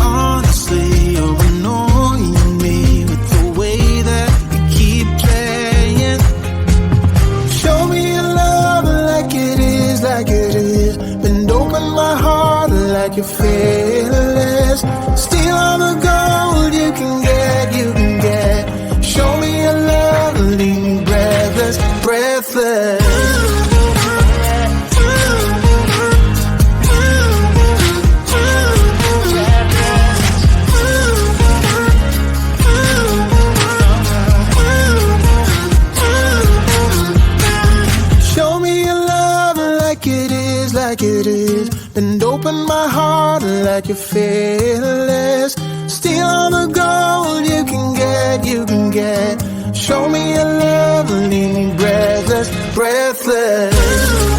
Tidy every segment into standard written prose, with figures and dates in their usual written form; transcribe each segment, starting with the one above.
Honestly, you're annoying me. you're fearless. Steal all the gold you can get. Show me your love and leave me breathless, breathless.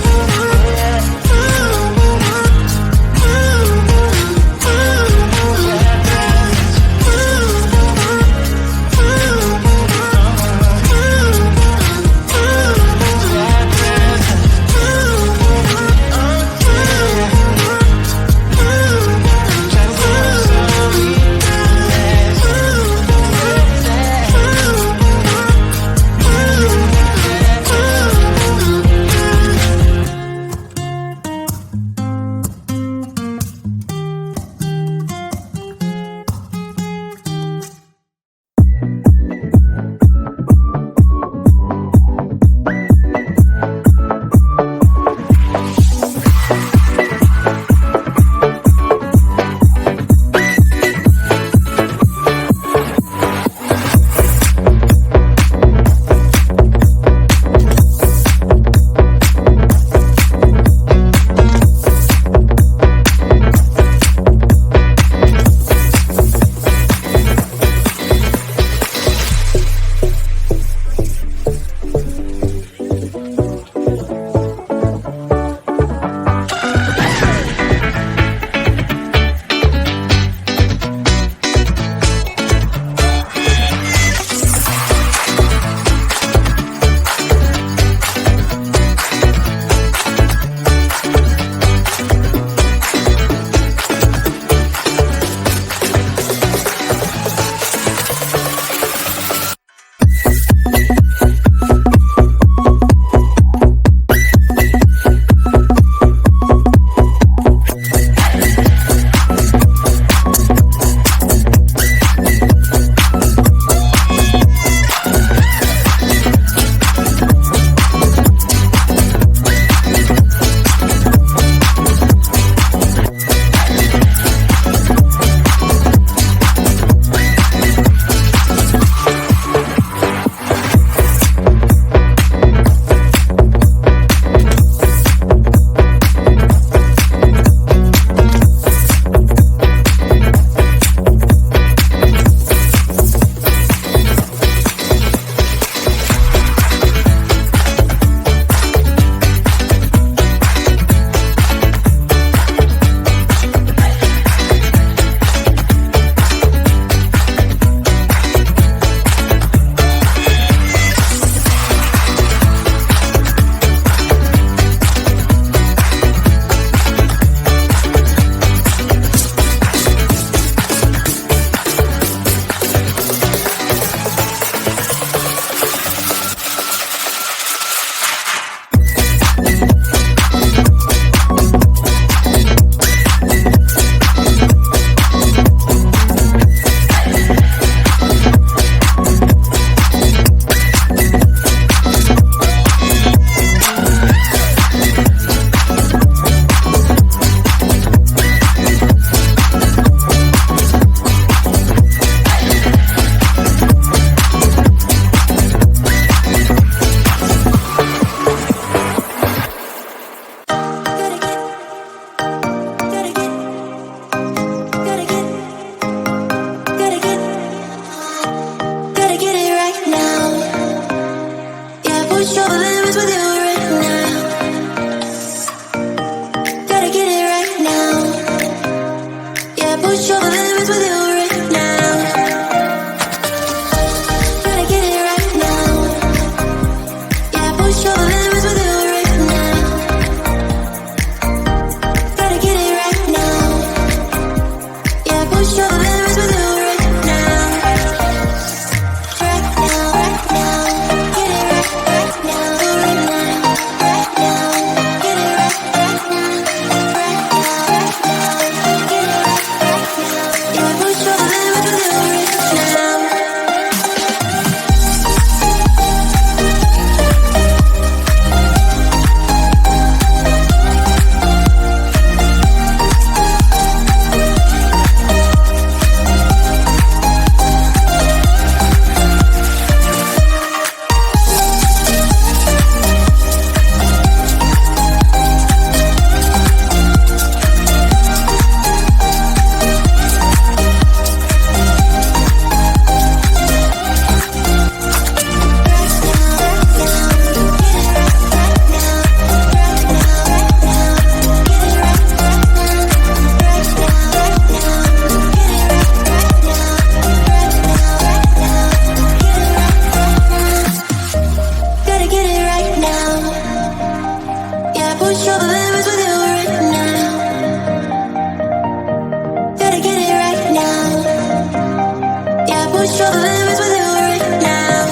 push all the limits with you right now.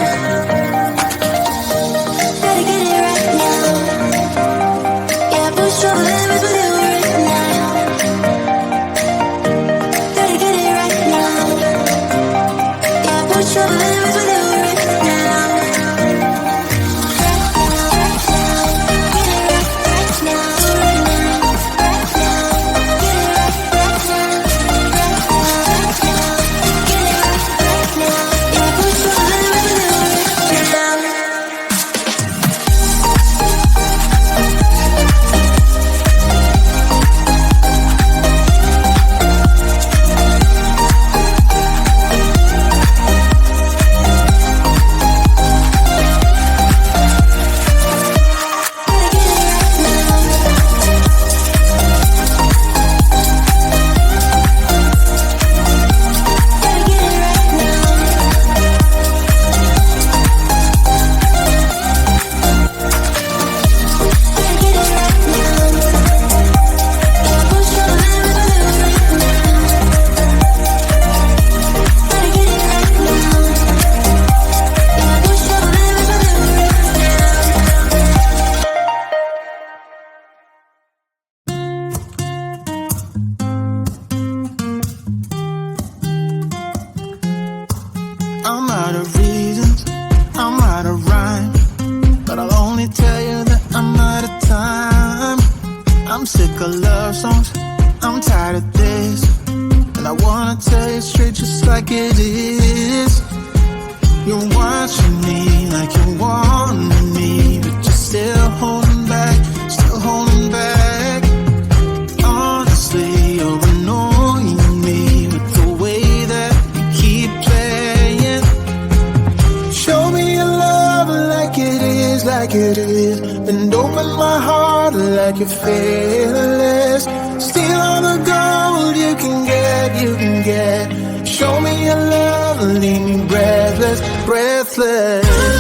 Gotta get it right now. Yeah, push all the limits with you right now. Gotta get it right now. Yeah, push all the limits with you right now. I'm out of reasons, I'm out of rhyme, but I'll only tell you that I'm out of time. I'm sick of love songs, I'm tired of this, and I wanna tell you straight just like it is. You're watching me like you want me, but you're still holding back, still holding back. Honestly, you're annoying me with the way that you keep playing. Show me your love like it is, like it is. And open my heart like you're fearless. Steal all the gold you can get, you can get. Show me your love, leave me breathless, breathless.